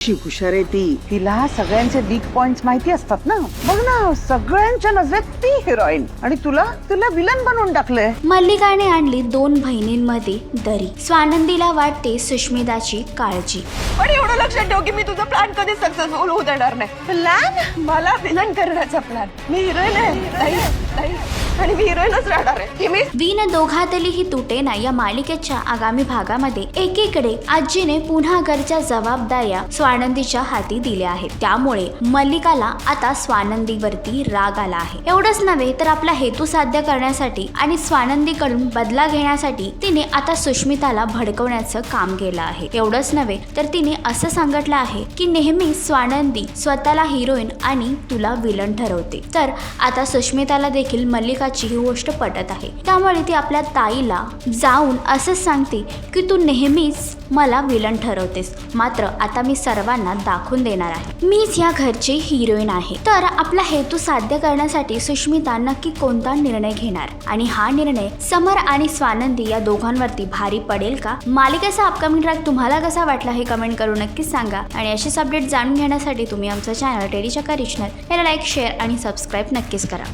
हुशार आहे ती, तिला सगळ्यांचे वीक पॉइंट्स माहिती असतात ना. बघ ना, सगळ्यांच्या नजरेत ती हिरोईन आणि तुला विलन बनवून टाकलंय. मल्लिकाने आणली दोन बहिणींमध्ये दरी. स्वानंदीला वाटते सुष्मिताची काळजी. पण एवढं लक्षात ठेव की मी तुझा प्लॅन कधी सक्सेसफुल होऊ देणार नाही. प्लॅन मला विलन करण्याचा प्लॅन. मी हिरोईन आहे आणि मी हिरोईनच राहणार आहे. की मी वीन दोघातली ही तुटेना या मालिकेच्या आगामी भागामध्ये एकीकडे आजीने पुन्हा घरच्या जबाबदाऱ्या स्वानंदीच्या हाती दिल्या आहेत. त्यामुळे मल्लिकाला आता स्वानंदीवरती राग आला आहे. एवढंच नव्हे तर आपला हेतू साध्य करण्यासाठी आणि स्वानंदीकडून बदला घेण्यासाठी तिने आता सुष्मिताला भडकवण्याचं काम केलं आहे. एवढंच नव्हे तर तिने असं सांगितलं आहे की नेहमी स्वानंदी स्वतःला हिरोईन आणि तुला विलन ठरवते. तर आता सुष्मिताला देखील मल्लिकाची ही गोष्ट पटत आहे. त्यामुळे ती आपल्या ताईला जाऊन असंच सांगते की तू नेहमीच मला विलन ठरवतेस, मात्र आता मी सर्वांना दाखवून देणार आहे मीच या घरची हिरोईन आहे. तर आपला हेतू साध्य करण्यासाठी सुष्मिता नक्की कोणता निर्णय घेणार आणि हा निर्णय समर आणि स्वानंदी या दोघांवरती भारी पडेल का? मालिकेचा अपकमिंग ट्रॅक तुम्हाला कसा वाटला हे कमेंट करून नक्कीच सांगा. आणि अशीच अपडेट जाणून घेण्यासाठी तुम्ही आमचा चॅनल टेलीचक्का रिजनल याला लाईक, शेअर आणि सबस्क्राईब नक्कीच करा.